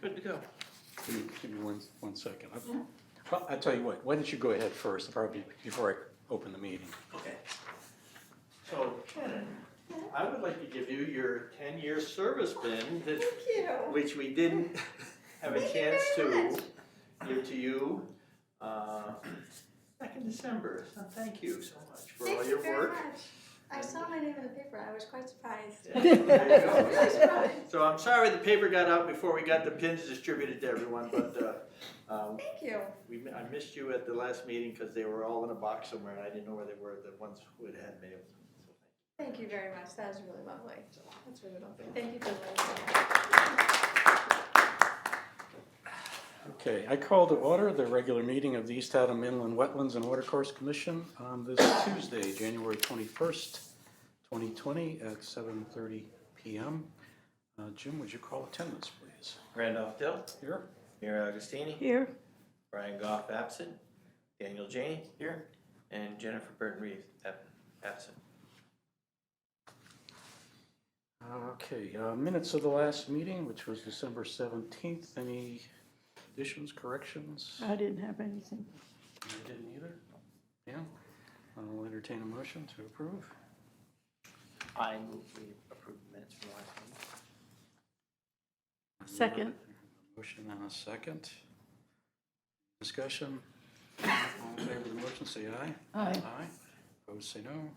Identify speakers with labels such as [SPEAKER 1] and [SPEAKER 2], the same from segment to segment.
[SPEAKER 1] good to go.
[SPEAKER 2] Give me one second. I'll tell you what, why don't you go ahead first, probably before I open the meeting.
[SPEAKER 1] Okay. So, Shannon, I would like to give you your 10-year service pin,
[SPEAKER 3] Thank you.
[SPEAKER 1] which we didn't have a
[SPEAKER 3] Thank you
[SPEAKER 1] chance
[SPEAKER 3] very
[SPEAKER 1] to
[SPEAKER 3] much.
[SPEAKER 1] give to you back in December. So thank you so much for all
[SPEAKER 3] Thank
[SPEAKER 1] your
[SPEAKER 3] you very
[SPEAKER 1] work.
[SPEAKER 3] much. I saw my name in the paper. I was quite surprised.
[SPEAKER 1] Yeah, there you go.
[SPEAKER 3] Really surprised.
[SPEAKER 1] So I'm sorry the paper got out before we got the pins distributed to everyone, but
[SPEAKER 3] Thank you.
[SPEAKER 1] I missed you at the last meeting because they were all in a box somewhere and I didn't know where they were, the ones who had mailed. So
[SPEAKER 3] Thank you very much. That was really lovely. That's really lovely. Thank you for the
[SPEAKER 2] Okay, I call to order the regular meeting of the East Haddam Inland Wetlands and Watercourse Commission on this Tuesday, January 21st, 2020 at 7:30 p.m. Jim, would you call attendance, please?
[SPEAKER 1] Randolph Dill,
[SPEAKER 2] Here?
[SPEAKER 1] Mira Agostini,
[SPEAKER 4] Here.
[SPEAKER 1] Brian Goff absent, Daniel Janey here, and Jennifer Burton Reeve absent.
[SPEAKER 2] Okay, minutes of the last meeting, which was December 17th. Any additions, corrections?
[SPEAKER 4] I didn't have anything.
[SPEAKER 2] I didn't either. Yeah, I'll entertain a motion to approve.
[SPEAKER 1] I move we approve the minutes from last meeting.
[SPEAKER 4] Second.
[SPEAKER 2] Motion and a second. Discussion. All in favor of the motion, say aye.
[SPEAKER 4] Aye.
[SPEAKER 2] Aye. Opposed, say no.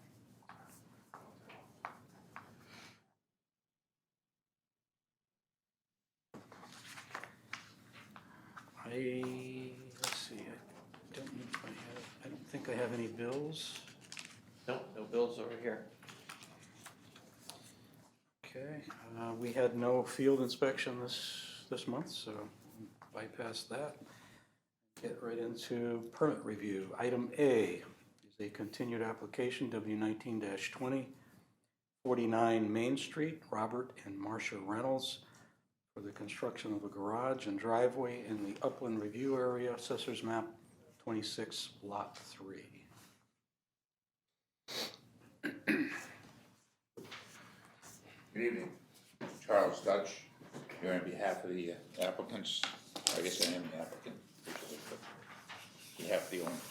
[SPEAKER 2] Let's see, I don't think I have any bills.
[SPEAKER 1] No bills over here.
[SPEAKER 2] Okay, we had no field inspection this month, so bypass that. Get right into permit review. Item A is a continued application, W19-20, 49 Main Street, Robert and Marcia Reynolds, for the construction of a garage and driveway in the Upland Review Area, Assessor's Map 26, Lot 3.
[SPEAKER 5] Good evening, Charles Dutch, here on behalf of the applicants. I guess I am the applicant, officially, but on behalf of the owner.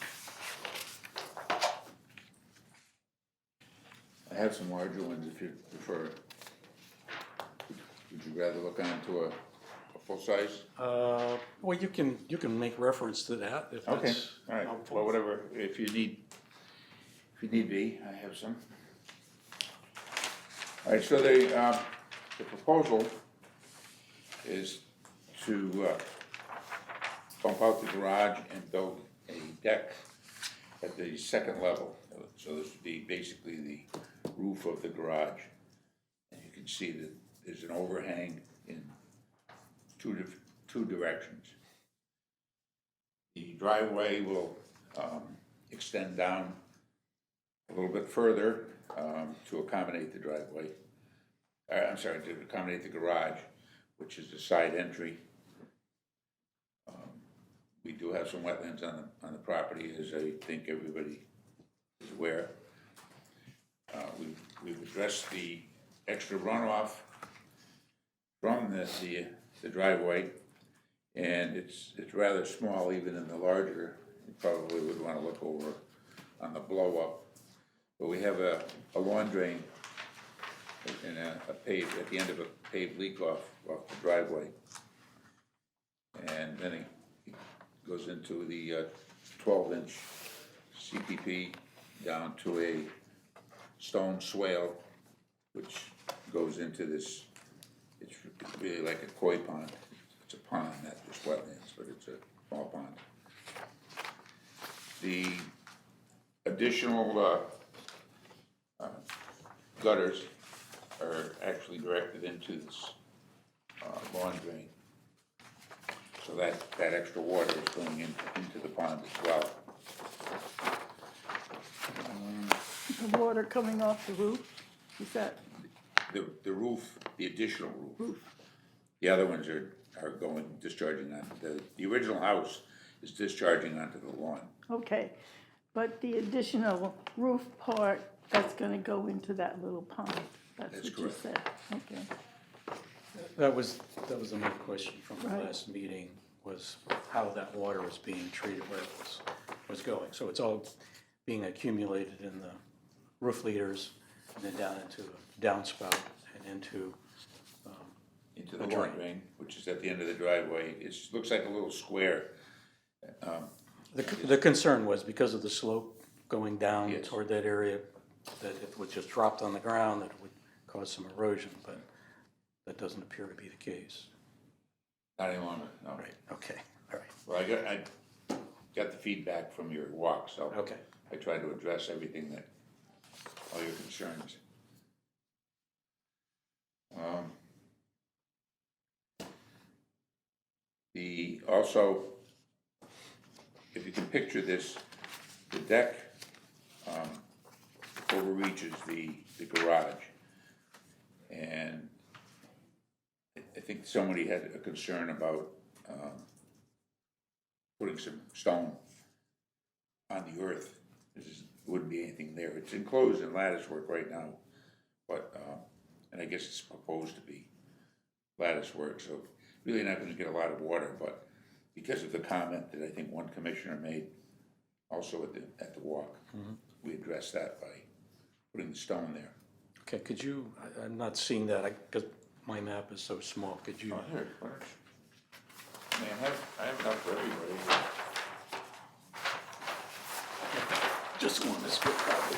[SPEAKER 5] I have some larger ones if you prefer. Would you rather look onto a full size?
[SPEAKER 2] Well, you can make reference to that if
[SPEAKER 5] Okay,
[SPEAKER 2] that's
[SPEAKER 5] all right,
[SPEAKER 2] helpful.
[SPEAKER 5] well, whatever, if you need be, I have some. All right, so the proposal is to bump out the garage and build a deck at the second level. So this would be basically the roof of the garage. And you can see that there's an overhang in two directions. The driveway will extend down a little bit further to accommodate the driveway. I'm sorry, to accommodate the garage, which is the side entry. We do have some wetlands on the property, as I think everybody is aware. We've addressed the extra runoff from the driveway, and it's rather small, even in the larger. You probably would want to look over on the blow up. But we have a lawn drain and a paved, at the end of a paved leak off the driveway. And then it goes into the 12-inch CPP down to a stone swale, which goes into this, it's really like a koi pond. It's a pond, not just wetlands, but it's a small pond. The additional gutters are actually directed into this lawn drain. So that extra water is going into the pond as well.
[SPEAKER 4] The water coming off the roof, is that
[SPEAKER 5] The roof, the additional roof. The other ones are discharging on, the original house is discharging onto the lawn.
[SPEAKER 4] okay? But the additional roof part, that's gonna go into that little pond.
[SPEAKER 5] That's
[SPEAKER 4] That's what you
[SPEAKER 5] correct.
[SPEAKER 4] said, okay.
[SPEAKER 2] That was That was another question from the
[SPEAKER 4] Right.
[SPEAKER 2] last meeting, was how that water was being treated, where it was going. So it's all being accumulated in the roof leaders and then down into a downspout and into,
[SPEAKER 5] Into the
[SPEAKER 2] A
[SPEAKER 5] water
[SPEAKER 2] drain.
[SPEAKER 5] drain, which is at the end of the driveway. It looks like a little square.
[SPEAKER 2] the concern was because of the slope going down
[SPEAKER 5] Yes.
[SPEAKER 2] toward that area, that if it was just dropped on the ground, that it would cause some erosion, but that doesn't appear to be the case.
[SPEAKER 5] Not any longer, no.
[SPEAKER 2] Right, okay, all right,
[SPEAKER 5] Well, I got the feedback from your walk, so
[SPEAKER 2] okay.
[SPEAKER 5] I tried to address everything that, all your concerns. Also, if you can picture this, the deck overreaches the garage. And I think somebody had a concern about putting some stone on the earth. Wouldn't be anything there. It's enclosed in lattice work right now, but, and I guess it's proposed to be lattice work, so really not gonna get a lot of water, but because of the comment that I think one commissioner made also at the walk, we addressed that by putting the stone there.
[SPEAKER 2] Okay, could you, I'm not seeing that, because my map is so small, could you?
[SPEAKER 5] Here, why don't you? I mean, I have enough for everybody.
[SPEAKER 2] Just one is good, probably.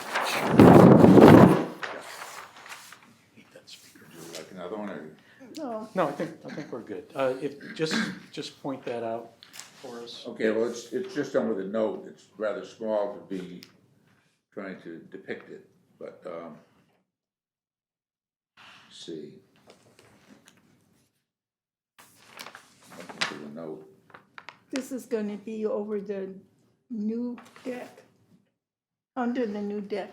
[SPEAKER 2] Need that speaker.
[SPEAKER 5] Would you like another one, or?
[SPEAKER 4] No,
[SPEAKER 2] No, I think we're good. If, just point that out for us.
[SPEAKER 5] Okay, well, it's just done with a note. It's rather small to be trying to depict it, but, let's see. Looking for the note.
[SPEAKER 4] this is gonna be over the new deck, under the new deck.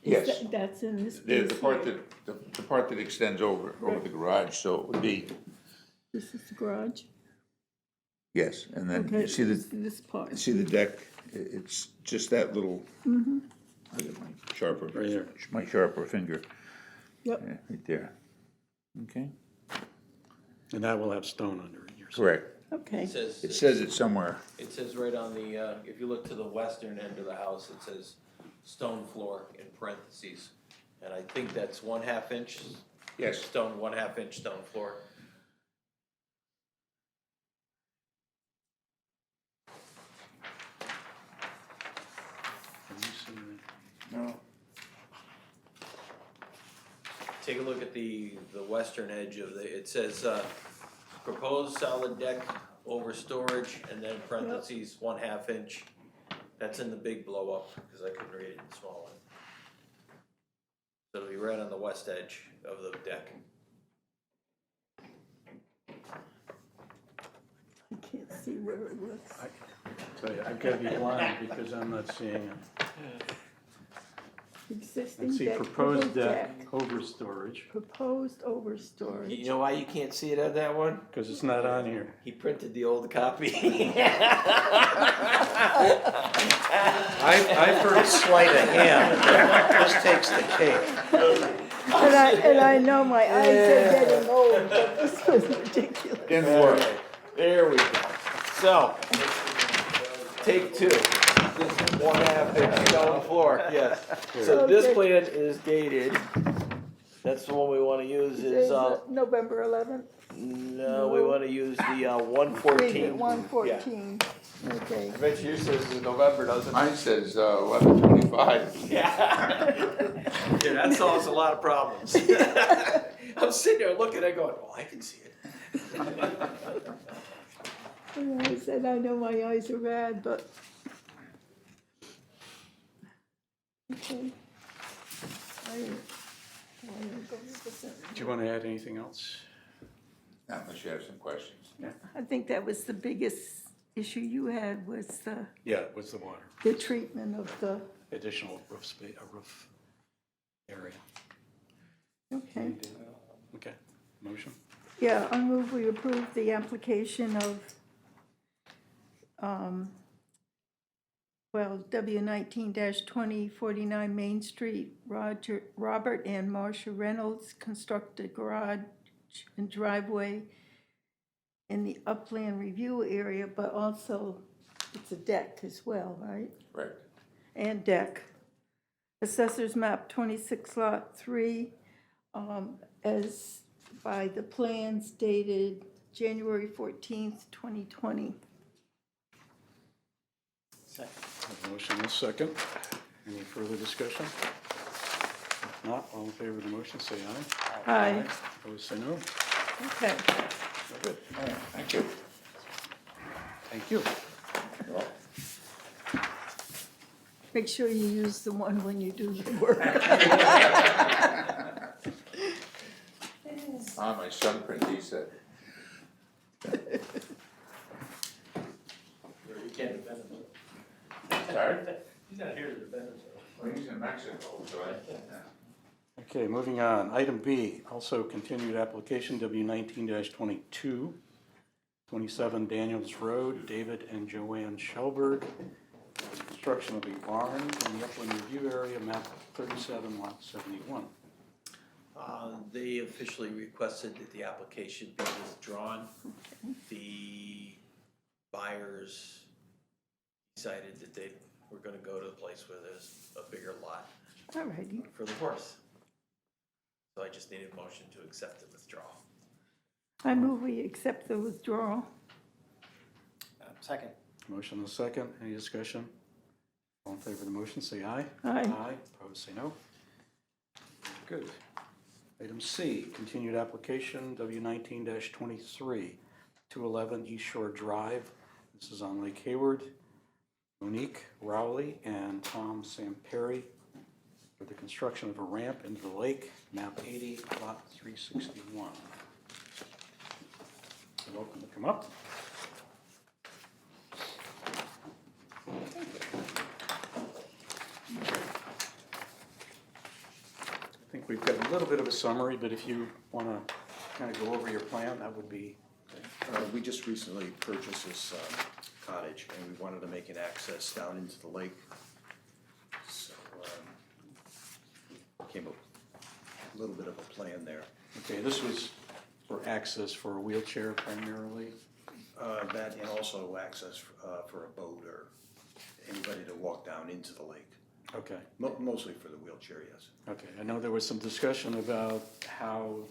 [SPEAKER 4] Is
[SPEAKER 5] Yes.
[SPEAKER 4] That's in this
[SPEAKER 5] The
[SPEAKER 4] piece
[SPEAKER 5] part
[SPEAKER 4] here.
[SPEAKER 5] that, the part that extends over the garage, so it would be,
[SPEAKER 4] This is the garage?
[SPEAKER 5] yes, and then
[SPEAKER 4] Okay,
[SPEAKER 5] you see
[SPEAKER 4] this part.
[SPEAKER 5] see the deck, it's just that little. I got my sharper,
[SPEAKER 2] Right there.
[SPEAKER 5] my sharper finger,
[SPEAKER 4] Yep,
[SPEAKER 5] yeah, right there. Okay,
[SPEAKER 2] And that will have stone under it, you're saying?
[SPEAKER 5] correct.
[SPEAKER 4] okay.
[SPEAKER 5] It says it somewhere.
[SPEAKER 6] It says right on the, if you look to the western end of the house, it says stone floor in parentheses. And I think that's 1/2 inch
[SPEAKER 5] Yes,
[SPEAKER 6] stone, 1/2 inch stone floor.
[SPEAKER 2] Can you see that?
[SPEAKER 5] no,
[SPEAKER 6] Take a look at the western edge of the, it says, proposed solid deck over storage, and then parentheses, 1/2 inch. That's in the big blow up, because I couldn't read it in the small one. So it'll be right on the west edge of the deck.
[SPEAKER 4] I can't see where it was.
[SPEAKER 2] Tell you, I've got to be blind because I'm not seeing it.
[SPEAKER 4] Existing
[SPEAKER 2] Let's see,
[SPEAKER 4] deck,
[SPEAKER 2] proposed deck over storage,
[SPEAKER 4] Proposed over storage.
[SPEAKER 6] You know why you can't see it on that one?
[SPEAKER 2] because it's not on here.
[SPEAKER 6] He printed the old copy.
[SPEAKER 2] I've heard sleight of hand, this takes the cake.
[SPEAKER 4] And I know my eyes are getting old, but this was ridiculous.
[SPEAKER 5] didn't work.
[SPEAKER 6] There we go. So, take two. This 1/2 inch stone floor, yes. So this
[SPEAKER 4] Okay.
[SPEAKER 6] plan is dated. That's the one we wanna use is,
[SPEAKER 4] November 11th,
[SPEAKER 6] no, we wanna use the, 1/14.
[SPEAKER 4] 1/14, okay.
[SPEAKER 6] I bet yours says in November, doesn't it?
[SPEAKER 5] Mine says 11/25.
[SPEAKER 6] Yeah. Yeah, that solves a lot of problems. I'm sitting there looking, I going, oh, I can see it.
[SPEAKER 4] And I said, I know my eyes are bad, but. Okay. I don't go with the sentence.
[SPEAKER 2] Do you want to add anything else?
[SPEAKER 5] Not unless you have some questions.
[SPEAKER 4] I think that was the biggest issue you had was
[SPEAKER 2] Yeah, it was the water,
[SPEAKER 4] the treatment of the,
[SPEAKER 2] additional roof space, a roof area.
[SPEAKER 4] okay.
[SPEAKER 2] Okay, motion?
[SPEAKER 4] Yeah, I move we approve the application of, W19-2049 Main Street, Robert and Marcia Reynolds constructed garage and driveway in the upland review area, but also it's a deck as well, right?
[SPEAKER 5] Right.
[SPEAKER 4] And deck. Assessors map 26 lot 3, as by the plans dated January 14th, 2020.
[SPEAKER 2] Have a motion and a second. Any further discussion? If not, all in favor of the motion, say aye.
[SPEAKER 4] Aye.
[SPEAKER 2] Opposed, say no.
[SPEAKER 4] Okay.
[SPEAKER 2] Very good.
[SPEAKER 5] All right, thank you.
[SPEAKER 2] Thank you.
[SPEAKER 5] Well,
[SPEAKER 4] Make sure you use the one when you do the work.
[SPEAKER 5] my son print, he said.
[SPEAKER 1] You can't defend himself.
[SPEAKER 5] Sorry?
[SPEAKER 1] He's not here to defend himself.
[SPEAKER 5] Well, he's in Mexico, so I.
[SPEAKER 2] Okay, moving on. Item B, also continued application W19-22, 27 Daniels Road, David and Joanne Shelberg. Construction of a barn in the upland review area, map 37, lot 71.
[SPEAKER 6] They officially requested that the application be withdrawn. The buyers decided that they were gonna go to the place where there's a bigger lot
[SPEAKER 4] All righty.
[SPEAKER 6] for the horse. So I just needed a motion to accept the withdrawal.
[SPEAKER 4] I move we accept the withdrawal.
[SPEAKER 7] Second.
[SPEAKER 2] Motion and a second. Any discussion? All in favor of the motion, say aye.
[SPEAKER 4] Aye.
[SPEAKER 2] Aye. Opposed, say no. Good. Item C, continued application W19-23, 211 East Shore Drive. This is on Lake Hayward. Monique Rowley and Tom Samperi for the construction of a ramp into the lake, map 80, lot 361. You're welcome to come up. I think we've got a little bit of a summary, but if you want to kind of go over your plan, that would be,
[SPEAKER 7] We just recently purchased this cottage and we wanted to make an access down into the lake. So, came up a little bit of a plan there.
[SPEAKER 2] okay, this was for access for a wheelchair primarily.
[SPEAKER 7] That and also access for a boat or anybody to walk down into the lake.
[SPEAKER 2] Okay,
[SPEAKER 7] Mostly for the wheelchair, yes.
[SPEAKER 2] okay. I know there was some discussion about how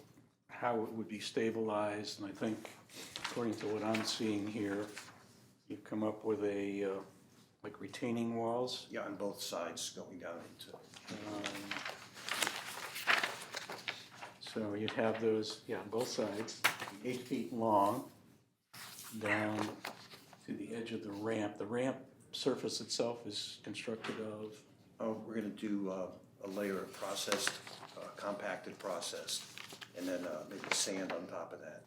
[SPEAKER 2] it would be stabilized, and I think according to what I'm seeing here, you've come up with a, like retaining walls.
[SPEAKER 7] Yeah, on both sides going down into.
[SPEAKER 2] So you'd have those, yeah, on both sides, 8 feet long, down to the edge of the ramp. The ramp surface itself is constructed of,
[SPEAKER 7] Oh, we're gonna do a layer of processed, compacted processed, and then maybe sand on top of that.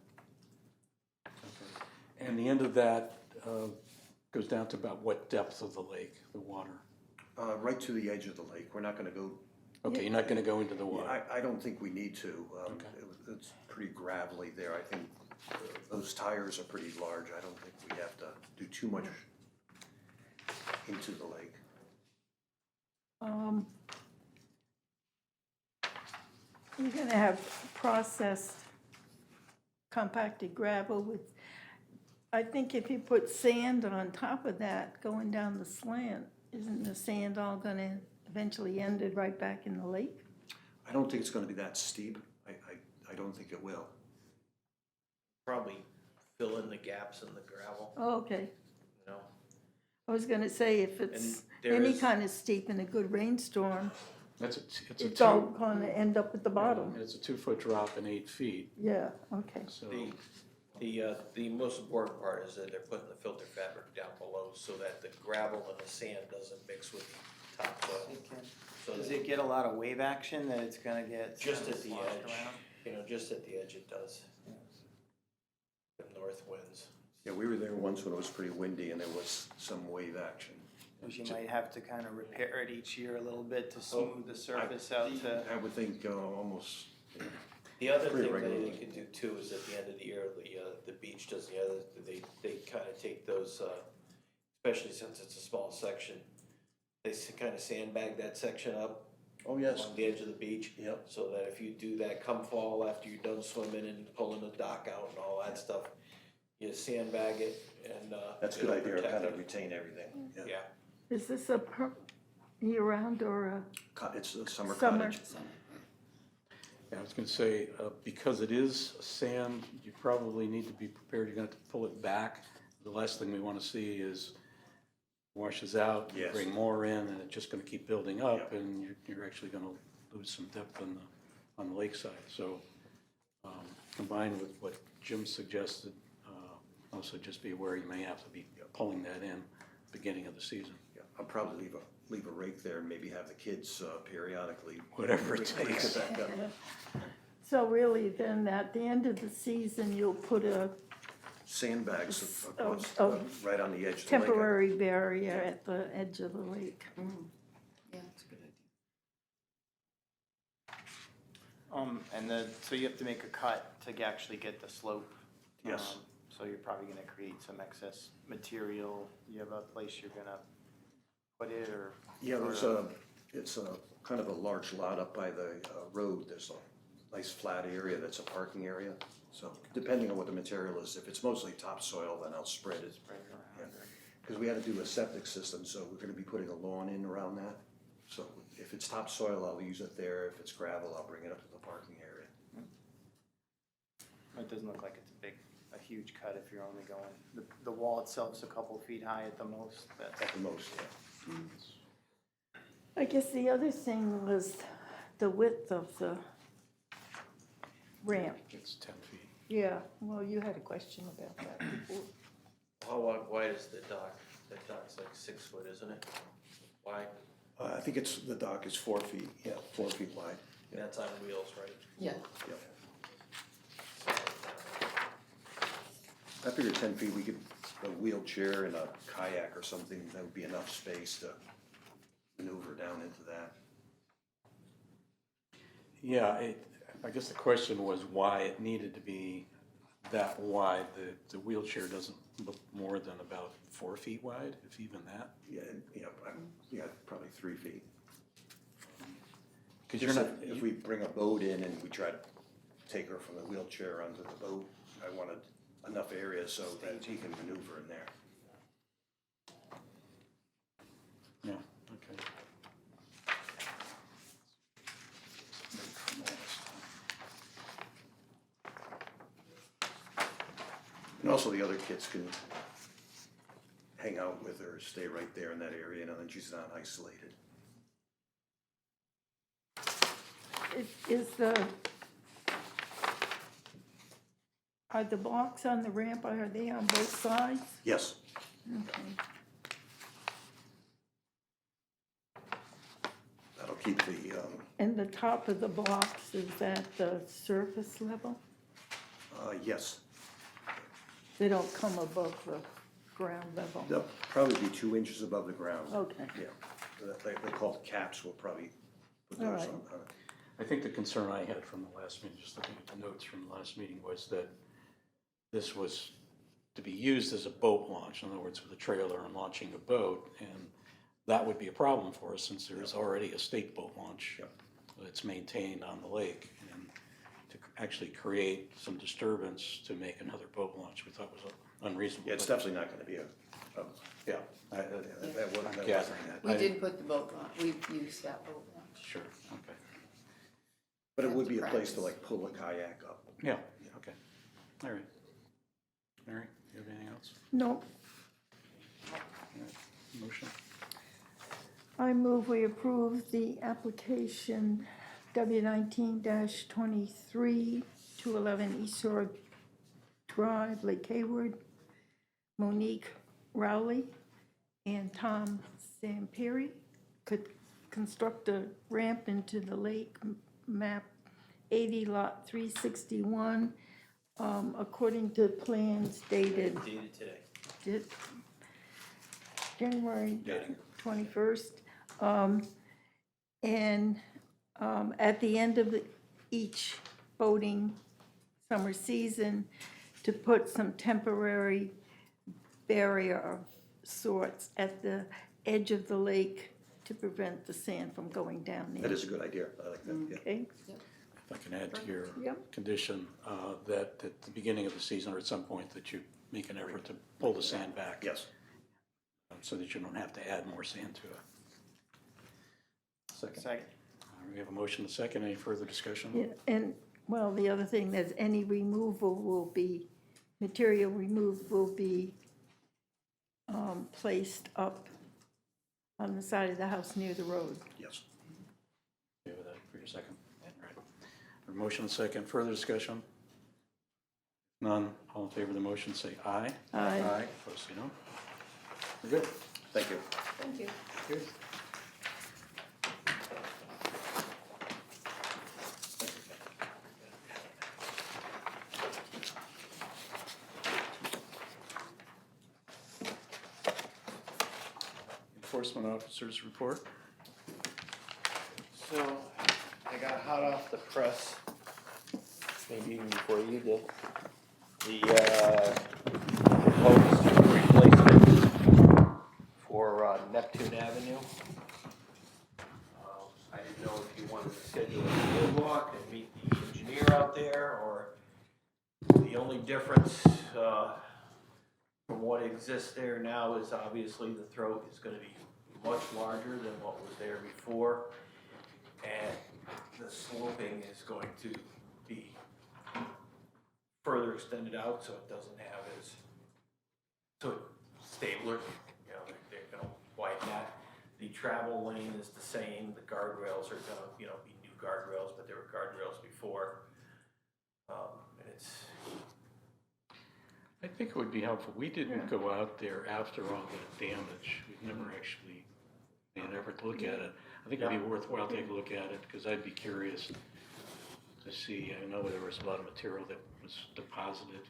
[SPEAKER 2] and the end of that goes down to about what depth of the lake, the water?
[SPEAKER 7] Right to the edge of the lake. We're not gonna go.
[SPEAKER 2] Okay, you're not gonna go into the water?
[SPEAKER 7] I don't think we need to.
[SPEAKER 2] Okay.
[SPEAKER 7] It's pretty gravelly there. I think those tires are pretty large. I don't think we have to do too much into the lake.
[SPEAKER 4] You're gonna have processed compacted gravel with, I think if you put sand on top of that going down the slant, isn't the sand all gonna eventually end it right back in the lake?
[SPEAKER 7] I don't think it's gonna be that steep. I don't think it will.
[SPEAKER 6] Probably fill in the gaps in the gravel,
[SPEAKER 4] Oh, okay.
[SPEAKER 6] you know?
[SPEAKER 4] I was gonna say if it's
[SPEAKER 6] And there
[SPEAKER 4] any
[SPEAKER 6] is-
[SPEAKER 4] kind of steep in a good rainstorm,
[SPEAKER 2] It's a
[SPEAKER 4] it's all
[SPEAKER 2] two,
[SPEAKER 4] gonna end up at the bottom.
[SPEAKER 2] it's a 2-foot drop and 8 feet,
[SPEAKER 4] Yeah, okay.
[SPEAKER 2] so,
[SPEAKER 6] The most important part is that they're putting the filter fabric down below so that the gravel and the sand doesn't mix with the top soil. So
[SPEAKER 8] Does
[SPEAKER 6] that
[SPEAKER 8] it get a lot of wave action that it's gonna get?
[SPEAKER 6] just at the
[SPEAKER 8] sloshed
[SPEAKER 6] edge,
[SPEAKER 8] around?
[SPEAKER 6] you know, just at the edge it does. The north winds.
[SPEAKER 7] Yeah, we were there once when it was pretty windy and there was some wave action.
[SPEAKER 8] Because you might have to kind of repair it each year a little bit to smooth the surface out to.
[SPEAKER 7] I would think almost,
[SPEAKER 6] The other
[SPEAKER 7] Pretty
[SPEAKER 6] thing that
[SPEAKER 7] regularly.
[SPEAKER 6] they could do too is at the end of the year, the beach does the other, they kind of take those, especially since it's a small section, they kind of sandbag that section up
[SPEAKER 7] Oh, yes.
[SPEAKER 6] along the edge of the beach.
[SPEAKER 7] Yep.
[SPEAKER 6] So that if you do that come fall, after you're done swimming and pulling the dock out and all that stuff, you sandbag it and,
[SPEAKER 7] That's a good
[SPEAKER 6] it'll
[SPEAKER 7] idea,
[SPEAKER 6] protect
[SPEAKER 7] kind
[SPEAKER 6] it.
[SPEAKER 7] of retain everything. Yeah.
[SPEAKER 6] Yeah,
[SPEAKER 4] Is this a year-round or a
[SPEAKER 7] It's a summer
[SPEAKER 4] summer?
[SPEAKER 7] cottage.
[SPEAKER 2] Yeah, I was gonna say, because it is sand, you probably need to be prepared, you're gonna have to pull it back. The last thing we wanna see is washes out, you
[SPEAKER 7] Yes.
[SPEAKER 2] bring more in, and it's just gonna keep building up,
[SPEAKER 7] Yep.
[SPEAKER 2] and you're actually gonna lose some depth on the lakeside. So, combined with what Jim suggested, also just be aware you may have to be pulling that in beginning of the season.
[SPEAKER 7] Yeah, I'll probably leave a rake there and maybe have the kids periodically.
[SPEAKER 2] Whatever it
[SPEAKER 7] rake
[SPEAKER 2] takes.
[SPEAKER 7] back up.
[SPEAKER 4] So really then at the end of the season, you'll put a
[SPEAKER 7] Sandbags across,
[SPEAKER 4] Oh,
[SPEAKER 7] right on the edge of the lake.
[SPEAKER 4] temporary barrier at the edge of the lake.
[SPEAKER 9] Yeah, that's a good idea.
[SPEAKER 8] So you have to make a cut to actually get the slope.
[SPEAKER 7] Yes.
[SPEAKER 8] So you're probably gonna create some excess material. You have a place you're gonna put it or?
[SPEAKER 7] Yeah,
[SPEAKER 8] or-
[SPEAKER 7] it's a kind of a large lot up by the road. There's a nice flat area that's a parking area. So depending on what the material is, if it's mostly topsoil, then I'll spread it.
[SPEAKER 8] Spread it around.
[SPEAKER 7] Because we had to do a septic system, so we're gonna be putting a lawn in around that. So if it's topsoil, I'll use it there. If it's gravel, I'll bring it up to the parking area.
[SPEAKER 8] It doesn't look like it's a huge cut if you're only going, the wall itself's a couple feet high at the most. That's
[SPEAKER 7] At the most, yeah.
[SPEAKER 4] I guess the other thing was the width of the ramp.
[SPEAKER 2] It's 10 feet.
[SPEAKER 4] Yeah, well, you had a question about that before.
[SPEAKER 6] how wide is the dock? That dock's like 6 foot, isn't it? Wide,
[SPEAKER 7] I think the dock is 4 feet, 4 feet wide.
[SPEAKER 6] and that's on wheels, right?
[SPEAKER 9] Yeah,
[SPEAKER 7] Yeah. I figured 10 feet, we could, a wheelchair and a kayak or something, that would be enough space to maneuver down into that.
[SPEAKER 2] Yeah, I guess the question was why it needed to be that wide. The wheelchair doesn't look more than about 4 feet wide, if even that.
[SPEAKER 7] Yeah, probably 3 feet.
[SPEAKER 2] Because you're not,
[SPEAKER 7] If we bring a boat in and we try to take her from the wheelchair onto the boat, I wanted enough area so that he can maneuver in there.
[SPEAKER 2] yeah, okay.
[SPEAKER 7] And also the other kids can hang out with her, stay right there in that area, and then she's not isolated.
[SPEAKER 4] Are the blocks on the ramp, are they on both sides?
[SPEAKER 7] Yes,
[SPEAKER 4] Okay.
[SPEAKER 7] that'll keep the,
[SPEAKER 4] And the top of the blocks, is that the surface level?
[SPEAKER 7] yes,
[SPEAKER 4] They don't come above the ground level?
[SPEAKER 7] they'll probably be 2 inches above the ground.
[SPEAKER 4] Okay.
[SPEAKER 7] Yeah, they're called caps, we'll probably put
[SPEAKER 4] All
[SPEAKER 7] those
[SPEAKER 4] right.
[SPEAKER 7] on.
[SPEAKER 2] I think the concern I had from the last meeting, just looking at the notes from the last meeting, was that this was to be used as a boat launch, in other words, with a trailer and launching a boat, and that would be a problem for us since there is already a state boat launch
[SPEAKER 7] Yep.
[SPEAKER 2] that's maintained on the lake. And to actually create some disturbance to make another boat launch, we thought was unreasonable.
[SPEAKER 7] Yeah, it's
[SPEAKER 2] But,
[SPEAKER 7] definitely not gonna be
[SPEAKER 2] yeah,
[SPEAKER 7] that
[SPEAKER 2] I'm
[SPEAKER 7] wasn't
[SPEAKER 2] gathering that.
[SPEAKER 9] we did put the boat launch, we've used that boat launch.
[SPEAKER 2] Sure, okay.
[SPEAKER 7] But it would be a
[SPEAKER 9] That's
[SPEAKER 7] place to
[SPEAKER 9] practice.
[SPEAKER 7] like pull a kayak up.
[SPEAKER 2] Yeah, okay. All right. Mary, you have anything else?
[SPEAKER 4] No,
[SPEAKER 2] All right. Motion?
[SPEAKER 4] I move we approve the application W19-23, 211 East Shore Drive, Lake Hayward, Monique Rowley and Tom Samperi could construct a ramp into the lake, map 80 lot 361, according to plans dated
[SPEAKER 6] Dated today.
[SPEAKER 4] did January
[SPEAKER 7] Dating.
[SPEAKER 4] 21st. And at the end of each boating summer season, to put some temporary barrier of sorts at the edge of the lake to prevent the sand from going down there.
[SPEAKER 7] That is a good idea, I like that, yeah.
[SPEAKER 4] Okay,
[SPEAKER 2] If I can add to your
[SPEAKER 4] Yep.
[SPEAKER 2] condition, that at the beginning of the season or at some point that you make an effort to pull the sand back.
[SPEAKER 7] Yes.
[SPEAKER 2] So that you don't have to add more sand to it. Second.
[SPEAKER 8] Second.
[SPEAKER 2] We have a motion and a second. Any further discussion?
[SPEAKER 4] yeah, and, well, the other thing, that any removal will be, material removed will be placed up on the side of the house near the road.
[SPEAKER 7] Yes.
[SPEAKER 2] Okay with that for your second? All right. A motion and a second. Further discussion? None. All in favor of the motion, say aye.
[SPEAKER 4] Aye.
[SPEAKER 2] Opposed, say no. We're good.
[SPEAKER 7] Thank you.
[SPEAKER 3] Thank you.
[SPEAKER 2] Good. Enforcement officers report.
[SPEAKER 6] So, I got hot off the press, maybe even before you did. The, proposed replacement for Neptune Avenue. I didn't know if you wanted to schedule a field walk and meet the engineer out there, or the only difference, from what exists there now is obviously the throat is gonna be much larger than what was there before. And the sloping is going to be further extended out, so it doesn't have as, so it's stabler, you know, they're gonna widen that. The travel lane is the same, the guardrails are gonna, you know, be new guardrails, but there were guardrails before. And it's,
[SPEAKER 2] I think it would be helpful. We didn't go out there after all the damage. We've never actually made an effort to look at it. I think it'd be worthwhile to take a look at it, because I'd be curious to see. I know there was a lot of material that was deposited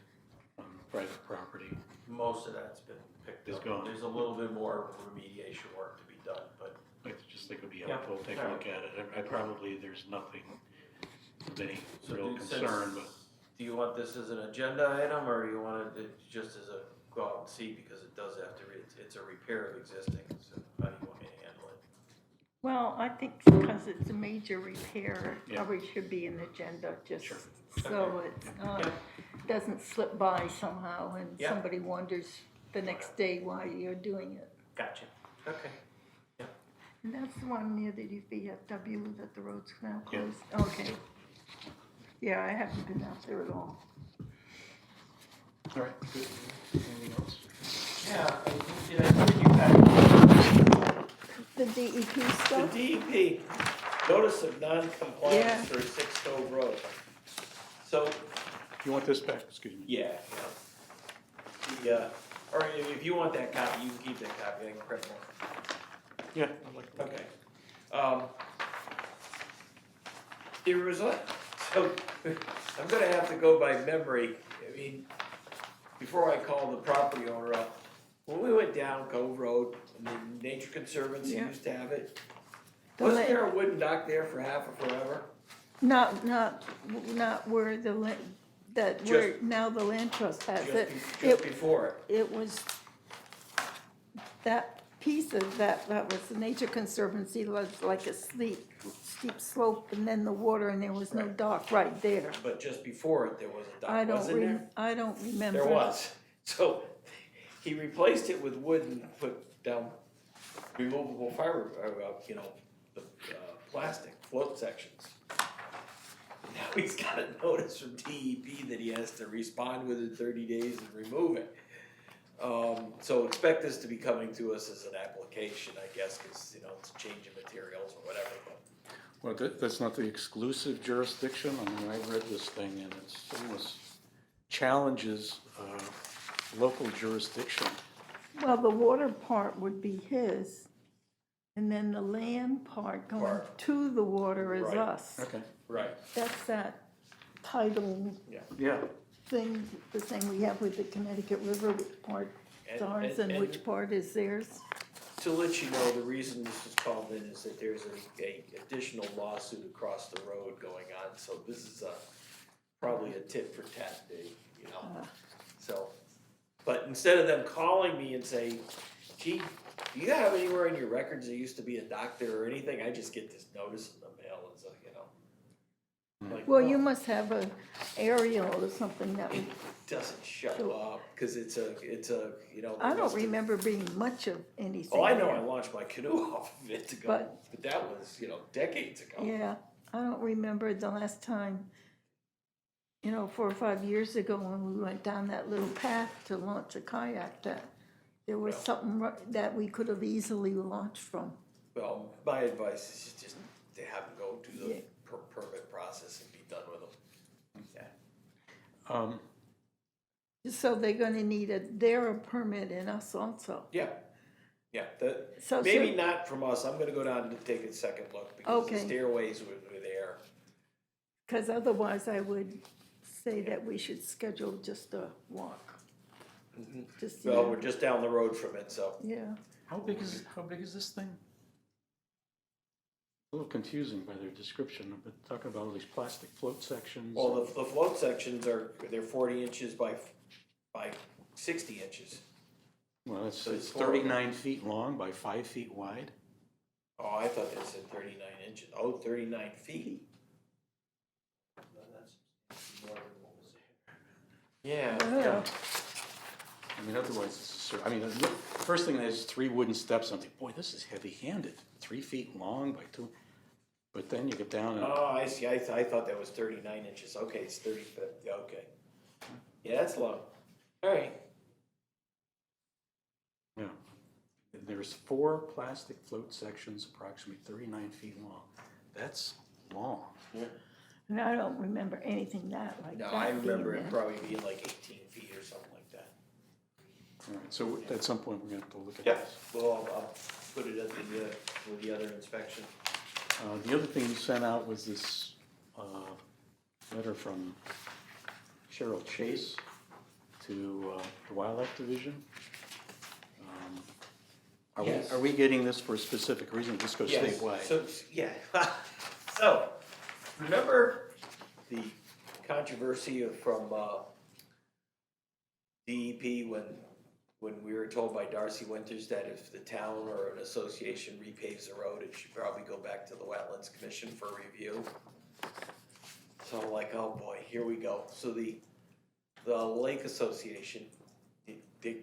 [SPEAKER 2] on private property.
[SPEAKER 6] most of that's been picked
[SPEAKER 2] It's
[SPEAKER 6] up.
[SPEAKER 2] gone.
[SPEAKER 6] There's a little bit more remediation work to be done, but
[SPEAKER 2] I just think it would be
[SPEAKER 6] Yeah.
[SPEAKER 2] helpful to take a look at it. I probably, there's nothing of any
[SPEAKER 6] So
[SPEAKER 2] real
[SPEAKER 6] since-
[SPEAKER 2] concern, but
[SPEAKER 6] do you want this as an agenda item, or do you want it just as a go out and see, because it does have to, it's a repair of existing, so how do you want me to handle it?
[SPEAKER 4] Well, I think because it's a major repair, it
[SPEAKER 2] Yeah.
[SPEAKER 4] probably should be an agenda, just
[SPEAKER 2] Sure.
[SPEAKER 4] so it's not,
[SPEAKER 6] Yeah.
[SPEAKER 4] doesn't slip by somehow and
[SPEAKER 6] Yeah.
[SPEAKER 4] somebody wonders the next day why you're doing it.
[SPEAKER 6] Gotcha, okay.
[SPEAKER 4] And that's the one near the VFW that the road's now
[SPEAKER 2] Yeah.
[SPEAKER 4] closed? Okay. Yeah, I haven't been out there at all.
[SPEAKER 2] all right, good. Anything else?
[SPEAKER 6] Yeah, did I give you back
[SPEAKER 4] The DEP
[SPEAKER 6] the
[SPEAKER 4] stuff?
[SPEAKER 6] DEP, notice of
[SPEAKER 4] Yeah.
[SPEAKER 6] non-compliance for Six Cove Road. So,
[SPEAKER 2] You want this back? Excuse me.
[SPEAKER 6] yeah. Or if you want that copy, you can keep that copy, I can print one.
[SPEAKER 2] Yeah. I'd like to-
[SPEAKER 6] Okay. There was so, I'm gonna have to go by memory, I mean, before I call the property owner up, when we went down Cove Road, and the Nature Conservancy
[SPEAKER 4] Yeah.
[SPEAKER 6] used to have it,
[SPEAKER 4] The
[SPEAKER 6] wasn't
[SPEAKER 4] la-
[SPEAKER 6] there a wooden dock there for half or forever?
[SPEAKER 4] Not where the, where now the land trust has it.
[SPEAKER 6] Just before it,
[SPEAKER 4] It was, that piece of that was the Nature Conservancy, was like a steep slope, and then the water, and there was no
[SPEAKER 6] Right.
[SPEAKER 4] dock right there.
[SPEAKER 6] but just before it, there was a
[SPEAKER 4] I
[SPEAKER 6] dock,
[SPEAKER 4] don't
[SPEAKER 6] wasn't there?
[SPEAKER 4] I don't remember.
[SPEAKER 6] There was, so he replaced it with wood and put down removable fiber, the plastic float sections. Now he's got a notice from DEP that he has to respond within 30 days and remove it. So expect this to be coming to us as an application, I guess, cause it's a change of materials or whatever, but.
[SPEAKER 2] Well, that's not the exclusive jurisdiction. I mean, I read this thing and it's almost challenges local jurisdiction.
[SPEAKER 4] Well, the water part would be his, and then the land part going
[SPEAKER 6] Part.
[SPEAKER 4] to the water is
[SPEAKER 6] Right.
[SPEAKER 4] us.
[SPEAKER 2] Okay.
[SPEAKER 6] Right.
[SPEAKER 4] That's that title
[SPEAKER 2] Yeah.
[SPEAKER 4] thing, the thing we have with the Connecticut River, which part is ours and which part is theirs.
[SPEAKER 6] To let you know, the reason this is called in is that there's a additional lawsuit across the road going on, so this is probably a tit for tat thing, So, but instead of them calling me and say, gee, do you have anywhere in your records there used to be a doctor or anything? I just get this notice in the mail, as a, you know. Like,
[SPEAKER 4] Well, you must have a aerial or something that
[SPEAKER 6] It
[SPEAKER 4] would,
[SPEAKER 6] doesn't show up, cause it's a, you know.
[SPEAKER 4] I
[SPEAKER 6] there
[SPEAKER 4] don't
[SPEAKER 6] must have-
[SPEAKER 4] remember being much of anything.
[SPEAKER 6] Oh, I know,
[SPEAKER 4] there.
[SPEAKER 6] I launched my canoe off of it to go,
[SPEAKER 4] But-
[SPEAKER 6] but that was, you know, decades ago.
[SPEAKER 4] Yeah, I don't remember the last time, 4 or 5 years ago when we went down that little path to launch a kayak, that there was
[SPEAKER 6] Yeah.
[SPEAKER 4] something that we could have easily launched from.
[SPEAKER 6] Well, my advice is just to have them go do the
[SPEAKER 4] Yeah.
[SPEAKER 6] permit process and be done with them. Yeah.
[SPEAKER 4] So they're gonna need their permit and us also.
[SPEAKER 6] Yeah,
[SPEAKER 4] So
[SPEAKER 6] maybe
[SPEAKER 4] should-
[SPEAKER 6] not from us, I'm gonna go down and take a second look, because the
[SPEAKER 4] Okay.
[SPEAKER 6] stairways were there.
[SPEAKER 4] Cause otherwise I would say that we should schedule just a walk. Just,
[SPEAKER 6] Well, we're just down the road from it, so.
[SPEAKER 4] yeah,
[SPEAKER 2] How big is this thing? A little confusing by their description, but talking about all these plastic float sections.
[SPEAKER 6] Well, the float sections they're 40 inches by 60 inches.
[SPEAKER 2] Well, it's
[SPEAKER 6] so it's
[SPEAKER 2] 39 feet long by 5 feet wide.
[SPEAKER 6] Oh, I thought they said 39 inches, 39 feet. Yeah.
[SPEAKER 4] yeah,
[SPEAKER 2] I mean, otherwise, the first thing is 3 wooden steps. I'm thinking, boy, this is heavy-handed. 3 feet long by 2. But then you get down and
[SPEAKER 6] Oh, I see, I thought that was 39 inches, okay, it's 30, yeah, okay. Yeah, that's long, alright.
[SPEAKER 2] yeah, there's 4 plastic float sections, approximately 39 feet long. That's long.
[SPEAKER 4] and I don't remember anything that like
[SPEAKER 6] No,
[SPEAKER 4] that.
[SPEAKER 6] I
[SPEAKER 4] being
[SPEAKER 6] remember it
[SPEAKER 4] there.
[SPEAKER 6] probably being like 18 feet or something like that.
[SPEAKER 2] All right, so at some point, we're gonna have to look at
[SPEAKER 6] Yeah,
[SPEAKER 2] this.
[SPEAKER 6] well, I'll put it at with the other inspection.
[SPEAKER 2] The other thing you sent out was this letter from Cheryl Chase to the Wildlife Division.
[SPEAKER 6] Yes.
[SPEAKER 2] Are we getting this for a specific reason? This goes
[SPEAKER 6] Yes,
[SPEAKER 2] statewide?
[SPEAKER 6] so, yeah, so, remember the controversy from DEP when we were told by Darcy Winters that if the town or an association repaves the road, it should probably go back to the Wetlands Commission for review? So I'm like, oh boy, here we go. So the Lake Association, they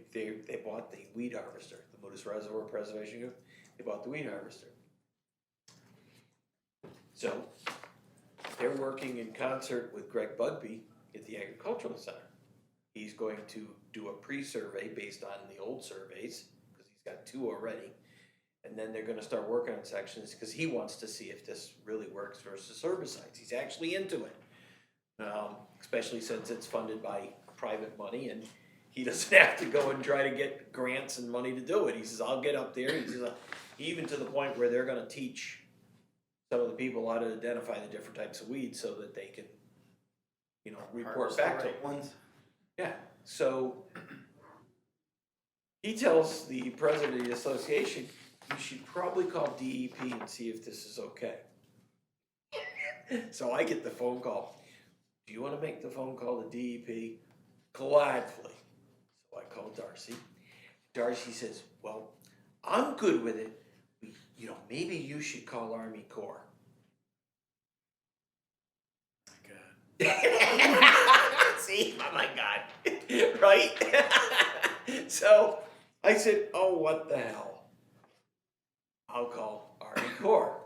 [SPEAKER 6] bought the weed harvester, the Moodus Reservoir Preservation Group, they bought the weed harvester. So, they're working in concert with Greg Bugby at the Agricultural Center. He's going to do a pre-survey based on the old surveys, because he's got 2 already. And then they're gonna start working on sections, because he wants to see if this really works versus herbicides. He's actually into it. Especially since it's funded by private money, and he doesn't have to go and try to get grants and money to do it. He says, I'll get up there. He says, even to the point where they're gonna teach some of the people how to identify the different types of weeds so that they can, report
[SPEAKER 8] Harvest the
[SPEAKER 6] back to
[SPEAKER 8] right
[SPEAKER 6] them.
[SPEAKER 8] ones.
[SPEAKER 6] Yeah, so he tells the president of the association, you should probably call DEP and see if this is okay. So I get the phone call. Do you want to make the phone call to DEP? Gladly. So I call Darcy. Darcy says, well, I'm good with it. Maybe you should call Army Corps. See, oh my God, right? So I said, oh, what the hell? I'll call Army Corps.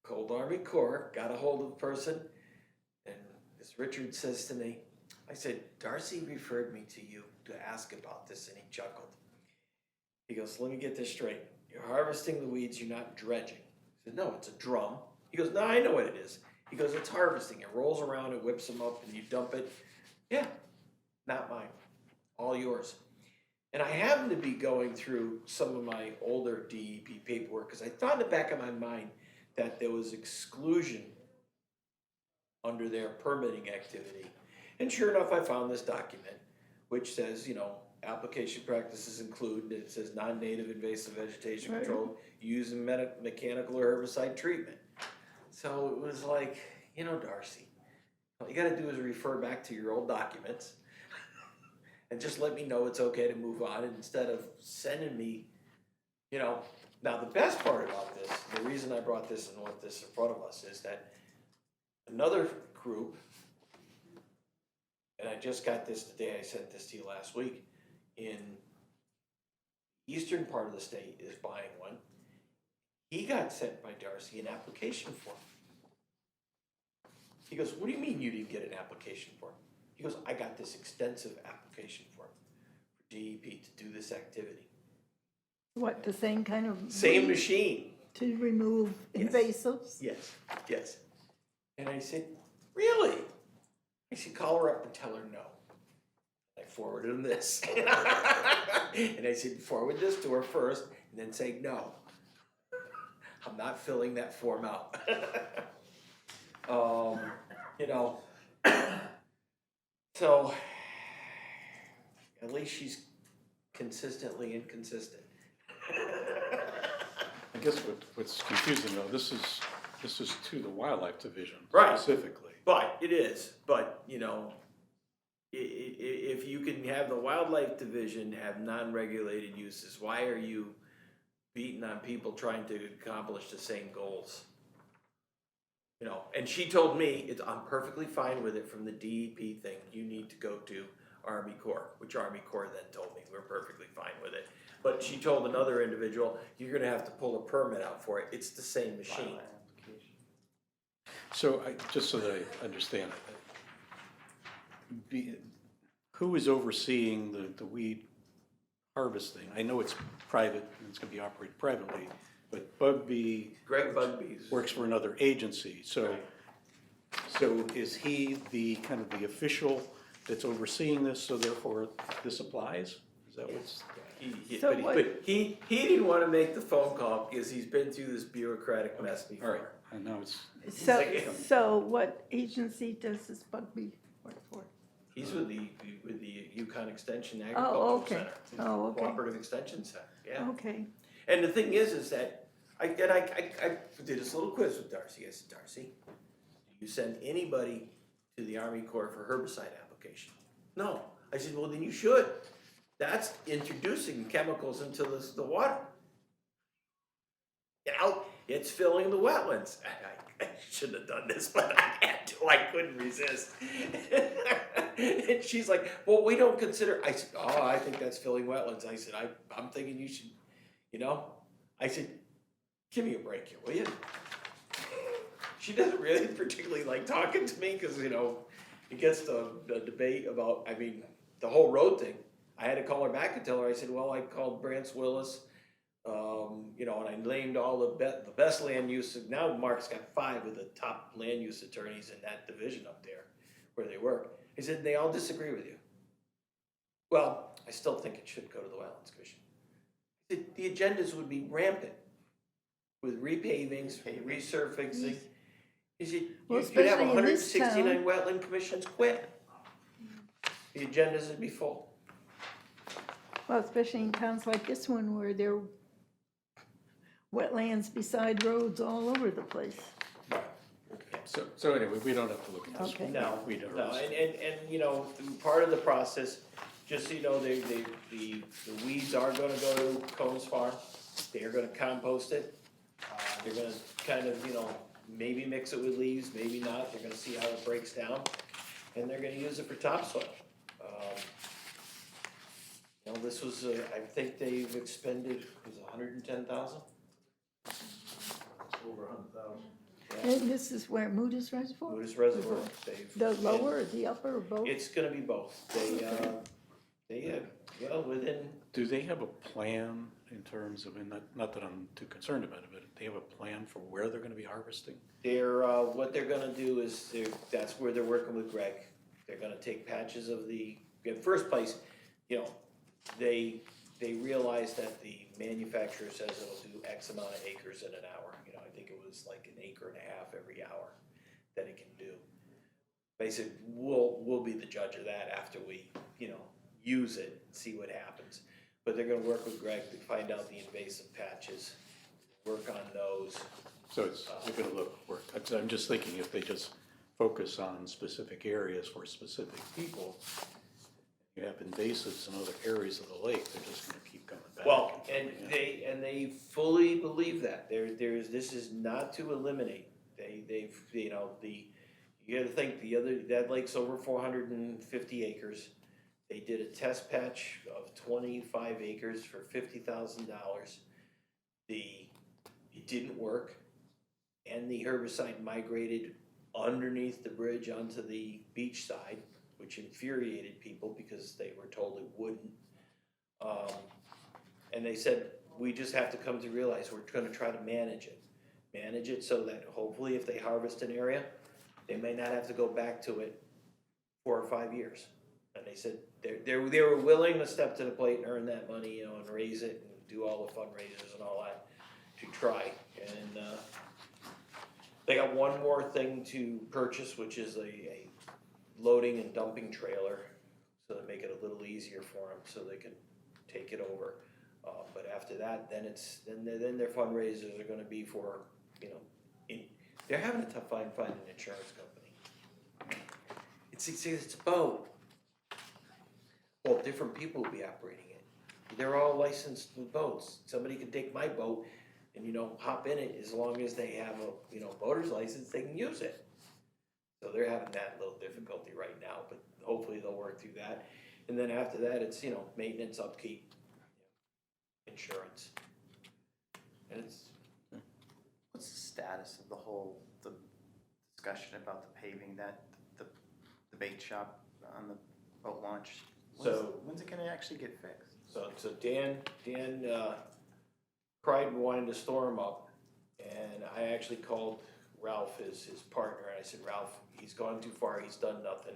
[SPEAKER 6] Called Army Corps, got a hold of the person, and this Richard says to me, I said, Darcy referred me to you to ask about this, and he chuckled. He goes, let me get this straight. You're harvesting the weeds, you're not dredging. I said, no, it's a drum. He goes, no, I know what it is. He goes, it's harvesting. It rolls around, it whips them up, and you dump it. Yeah, not mine. All yours. And I happened to be going through some of my older DEP paperwork because I thought in the back of my mind that there was exclusion under their permitting activity. And sure enough, I found this document which says, application practices include, and it says non-native invasive vegetation
[SPEAKER 4] Right.
[SPEAKER 6] control using mechanical or herbicide treatment. So it was like, Darcy, all you gotta do is refer back to your old documents and just let me know it's okay to move on instead of sending me, you know. Now, the best part about this, the reason I brought this and want this in front of us is that another group, and I just got this today, I sent this to you last week, in eastern part of the state is buying one. He got sent by Darcy an application form. He goes, what do you mean you didn't get an application form? He goes, I got this extensive application form for DEP to do this activity.
[SPEAKER 4] What, the same kind of?
[SPEAKER 6] Same
[SPEAKER 4] weed
[SPEAKER 6] machine.
[SPEAKER 4] To remove
[SPEAKER 6] Yes.
[SPEAKER 4] invasives?
[SPEAKER 6] Yes, yes. And I said, really? I said, call her up and tell her no. I forwarded him this. And I said, forward this to her first and then say no. I'm not filling that form out. You know, so at least she's consistently inconsistent.
[SPEAKER 2] I guess what's confusing though, this is to the Wildlife Division
[SPEAKER 6] Right.
[SPEAKER 2] specifically.
[SPEAKER 6] But it is, but you know, if you can have the Wildlife Division have non-regulated uses, why are you beating on people trying to accomplish the same goals? You know, and she told me, I'm perfectly fine with it from the DEP thing, you need to go to Army Corps, which Army Corps then told me, we're perfectly fine with it. But she told another individual, you're gonna have to pull a permit out for it, it's the same machine.
[SPEAKER 8] Wildland application.
[SPEAKER 2] So just so that I understand it, who is overseeing the weed harvesting? I know it's private, and it's gonna be operated privately, but Bugby
[SPEAKER 6] Greg Bugby's.
[SPEAKER 2] works for another agency, so, so is he the kind of the official that's overseeing this, so therefore this applies? Is that what's?
[SPEAKER 4] So what-
[SPEAKER 6] But he didn't wanna make the phone call because he's been through this bureaucratic mess
[SPEAKER 2] All right,
[SPEAKER 6] before.
[SPEAKER 2] I know it's,
[SPEAKER 4] So what agency does this Bugby work for?
[SPEAKER 6] He's with the Yukon Extension
[SPEAKER 4] Oh,
[SPEAKER 6] Agricultural
[SPEAKER 4] okay.
[SPEAKER 6] Center.
[SPEAKER 4] Oh, okay.
[SPEAKER 6] Cooperative Extension Center, yeah.
[SPEAKER 4] Okay.
[SPEAKER 6] And the thing is that, I did this little quiz with Darcy, I said, Darcy, do you send anybody to the Army Corps for herbicide application? No, I said, well, then you should, that's introducing chemicals into the water. You know, it's filling the wetlands, I shouldn't have done this, but I had to, I couldn't resist. And she's like, well, we don't consider, I said, oh, I think that's filling wetlands, I said, I'm thinking you should, you know? I said, give me a break here, will you? She doesn't really particularly like talking to me, cause you know, it gets the debate about, I mean, the whole road thing. I had to call her back and tell her, I said, well, I called Brance Willis, you know, and I named all the best land use, now Mark's got 5 of the top land use attorneys in that division up there, where they work. He said, they all disagree with you. Well, I still think it should go to the Wetlands Commission. The agendas would be rampant with repavings, resurfacing. You see,
[SPEAKER 4] Well,
[SPEAKER 6] you'd have
[SPEAKER 4] especially in this
[SPEAKER 6] 169 wetland commissions quit. The agendas would be full.
[SPEAKER 4] Well, especially in towns like this one where there are wetlands beside roads all over the place.
[SPEAKER 2] so anyway, we don't have to look at this
[SPEAKER 4] Okay.
[SPEAKER 2] one.
[SPEAKER 6] No,
[SPEAKER 2] We don't.
[SPEAKER 6] no, and you know, part of the process, just so you know, the weeds are gonna go to Cone's Farm. They're gonna compost it. They're gonna kind of, you know, maybe mix it with leaves, maybe not. They're gonna see how it breaks down. And they're gonna use it for topsoil. You know, this was, I think they've expended, was it 110,000?
[SPEAKER 1] Over 100,000.
[SPEAKER 4] And this is where Moody's Reservoir?
[SPEAKER 6] Lotus Reservoir, they've.
[SPEAKER 4] The lower or the upper or both?
[SPEAKER 6] It's gonna be both. They, well, within,
[SPEAKER 2] Do they have a plan in terms of, and not that I'm too concerned about it, but they have a plan for where they're gonna be harvesting?
[SPEAKER 6] what they're gonna do is, that's where they're working with Greg. They're gonna take patches of in first place, you know, they realize that the manufacturer says it'll do X amount of acres in an hour. You know, I think it was like 1.5 acres every hour that it can do. They said, we'll be the judge of that after we, you know, use it, see what happens. But they're gonna work with Greg to find out the invasive patches, work on those.
[SPEAKER 2] So they're gonna look for, I'm just thinking if they just focus on specific areas for specific people, you have invasives in other areas of the lake, they're just gonna keep coming back.
[SPEAKER 6] Well, and
[SPEAKER 2] coming in.
[SPEAKER 6] they fully believe that, this is not to eliminate, they've, you know, you gotta think, that lake's over 450 acres. They did a test patch of 25 acres for $50,000. It didn't work, and the herbicide migrated underneath the bridge onto the beach side, which infuriated people because they were told it wouldn't. And they said, we just have to come to realize we're gonna try to manage it so that hopefully if they harvest an area, they may not have to go back to it 4 or 5 years. And they said they were willing to step to the plate and earn that money, you know, and raise it and do all the fundraisers and all that to try. And they got one more thing to purchase, which is a loading and dumping trailer, so to make it a little easier for them, so they can take it over. But after that, then their fundraisers are gonna be for, you know, they're having a tough time finding an insurance company. It's a boat. Well, different people will be operating it. They're all licensed with boats. Somebody can take my boat and, you know, hop in it as long as they have a, you know, boater's license, they can use it. So they're having that little difficulty right now, but hopefully they'll work through that. And then after that, it's, you know, maintenance, upkeep, insurance. And it's,
[SPEAKER 8] What's the status of the discussion about the paving, the bait shop on the boat launch? When's it gonna actually get fixed?
[SPEAKER 6] so Dan cried and wanted to store him up, and I actually called Ralph, his partner, and I said, Ralph, he's gone too far, he's done nothing.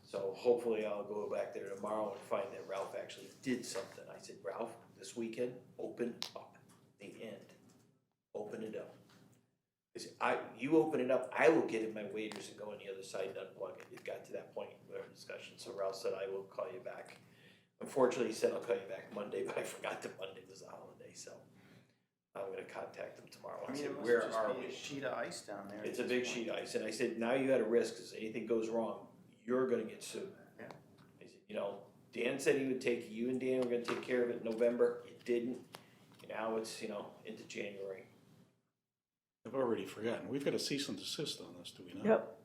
[SPEAKER 6] So hopefully I'll go back there tomorrow and find that Ralph actually did something. I said, Ralph, this weekend, open up the end. Open it up. You open it up, I will get in my waders and go on the other side and unplug it. It got to that point in our discussion, so Ralph said, I will call you back. Unfortunately, he said, I'll call you back Monday, but I forgot that Monday was a holiday, so I'm gonna contact him tomorrow
[SPEAKER 8] I
[SPEAKER 6] and
[SPEAKER 8] mean,
[SPEAKER 6] say,
[SPEAKER 8] it must
[SPEAKER 6] where
[SPEAKER 8] just
[SPEAKER 6] are
[SPEAKER 8] be
[SPEAKER 6] we?
[SPEAKER 8] a sheet of ice down there.
[SPEAKER 6] It's a big sheet of ice, and I said, now you got a risk, because anything goes wrong, you're gonna get sued.
[SPEAKER 8] Yeah.
[SPEAKER 6] I said, you know, Dan said he would take, you and Dan were gonna take care of it in November, it didn't, and now it's, you know, into January.
[SPEAKER 2] I've already forgotten, we've got a cease and desist on this, do we not?
[SPEAKER 4] Yep.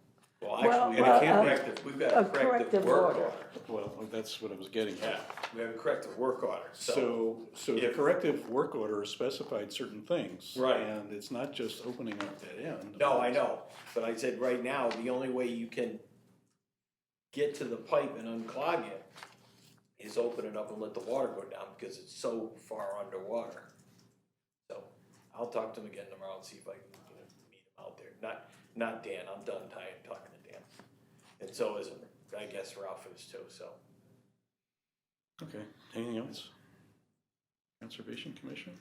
[SPEAKER 6] Well,
[SPEAKER 4] Well,
[SPEAKER 6] actually, we've got a corrective work order.
[SPEAKER 2] Well, that's what I was getting
[SPEAKER 6] Yeah,
[SPEAKER 2] at.
[SPEAKER 6] we have a corrective work order,
[SPEAKER 2] So the
[SPEAKER 6] if-
[SPEAKER 2] corrective work order specified certain things.
[SPEAKER 6] Right.
[SPEAKER 2] And it's not just opening up that end.
[SPEAKER 6] No, I know, but I said right now, the only way you can get to the pipe and unclog it is open it up and let the water go down, because it's so far underwater. So, I'll talk to him again tomorrow and see if I can, you know, meet him out there. Not Dan, I'm done talking to Dan. And so is, I guess Ralph is too, so.
[SPEAKER 2] Okay, anything else? Conservation Commission?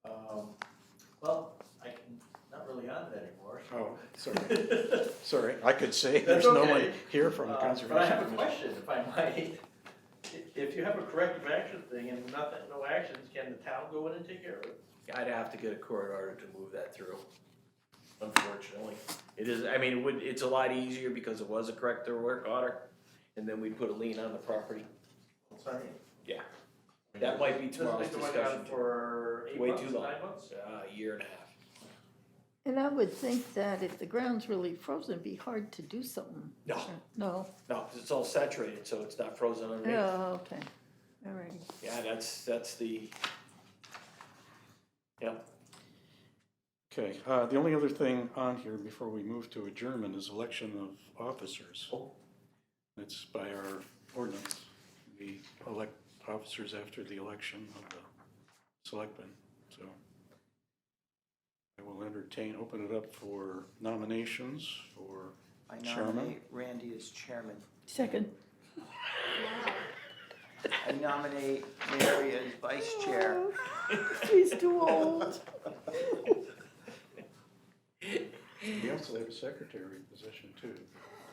[SPEAKER 1] Well, I'm not really on it anymore.
[SPEAKER 2] Oh, sorry. Sorry, I could say
[SPEAKER 1] That's
[SPEAKER 2] there's no
[SPEAKER 1] okay.
[SPEAKER 2] one here from the
[SPEAKER 1] But I
[SPEAKER 2] Conservation
[SPEAKER 1] have a
[SPEAKER 2] Commission.
[SPEAKER 1] question, if I might. If you have a corrective action thing and nothing, no actions, can the town go in and take care of it?
[SPEAKER 6] I'd have to get a court order to move that through, unfortunately. It is, I mean, it's a lot easier because it was a corrective work order, and then we'd put a lien on the property.
[SPEAKER 1] What's that mean?
[SPEAKER 6] Yeah. That might be tomorrow's
[SPEAKER 1] This has been going
[SPEAKER 6] discussion.
[SPEAKER 1] on for 8
[SPEAKER 6] Way
[SPEAKER 1] months,
[SPEAKER 6] too long.
[SPEAKER 1] 9 months?
[SPEAKER 6] A year and a half.
[SPEAKER 4] And I would think that if the ground's really frozen, it'd be hard to do something.
[SPEAKER 6] No,
[SPEAKER 4] No?
[SPEAKER 6] no, 'cause it's all saturated, so it's not frozen underneath.
[SPEAKER 4] Oh, okay, all right.
[SPEAKER 6] Yeah, that's the, yeah.
[SPEAKER 2] Okay, the only other thing on here before we move to adjournment is election of officers.
[SPEAKER 6] Oh.
[SPEAKER 2] It's by our ordinance. We elect officers after the election of the selectmen, so. I will open it up for nominations for
[SPEAKER 8] I
[SPEAKER 2] chairman.
[SPEAKER 8] nominate Randy as chairman.
[SPEAKER 4] Second.
[SPEAKER 8] I nominate Mary as vice chair.
[SPEAKER 4] She's too old.
[SPEAKER 2] We also have a secretary position too.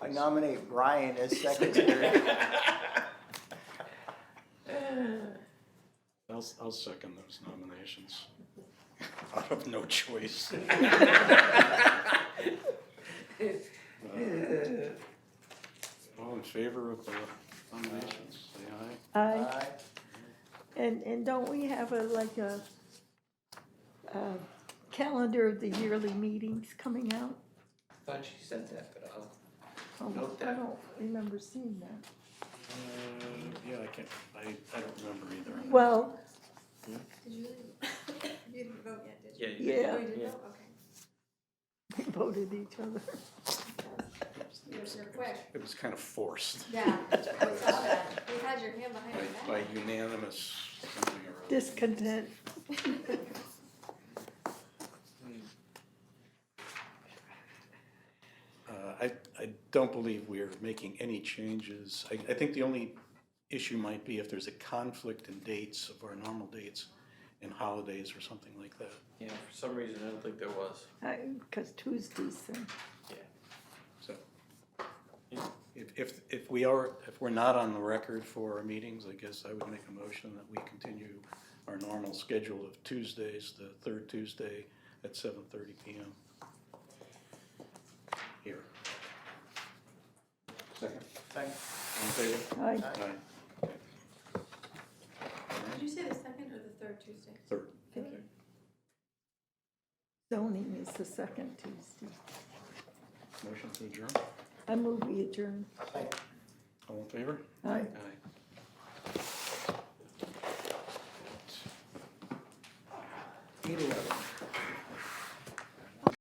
[SPEAKER 8] I nominate Brian as secretary.
[SPEAKER 2] I'll second those nominations. Out of no choice. All in favor of nominations, say
[SPEAKER 4] Aye. And don't we have like a calendar of the yearly meetings coming out?
[SPEAKER 6] Thought she said that, but I'll.
[SPEAKER 4] Oh,
[SPEAKER 6] Note
[SPEAKER 4] I
[SPEAKER 6] that.
[SPEAKER 4] don't remember seeing that.
[SPEAKER 2] Yeah, I don't remember either.
[SPEAKER 4] Well,
[SPEAKER 3] Did you, you didn't vote yet, did you?
[SPEAKER 6] Yeah, you did.
[SPEAKER 4] yeah,
[SPEAKER 3] Oh, you did
[SPEAKER 6] Yeah.
[SPEAKER 3] vote, okay.
[SPEAKER 4] we voted each other.
[SPEAKER 3] You're quick.
[SPEAKER 2] It was kind of forced
[SPEAKER 3] Yeah, I saw that. You had your hand behind your
[SPEAKER 2] by
[SPEAKER 3] back.
[SPEAKER 2] unanimous something or other.
[SPEAKER 4] Discontent.
[SPEAKER 2] I don't believe we are making any changes. I think the only issue might be if there's a conflict in dates of our normal dates and holidays or something like that.
[SPEAKER 6] Yeah, for some reason, I don't think there was.
[SPEAKER 4] Because Tuesdays,
[SPEAKER 2] So if we're not on the record for our meetings, I guess I would make a motion that we continue our normal schedule of Tuesdays, the third Tuesday at 7:30 p.m. here.
[SPEAKER 5] Second.
[SPEAKER 8] Second.
[SPEAKER 2] All in favor?
[SPEAKER 4] Aye.
[SPEAKER 2] Aye.
[SPEAKER 3] Did you say the second or the third Tuesday?
[SPEAKER 2] Third.
[SPEAKER 3] Thank you.
[SPEAKER 4] zoning is the second Tuesday.
[SPEAKER 2] Motion to adjourn.
[SPEAKER 4] I move we adjourn.
[SPEAKER 2] All in favor?
[SPEAKER 4] Aye.
[SPEAKER 2] Aye.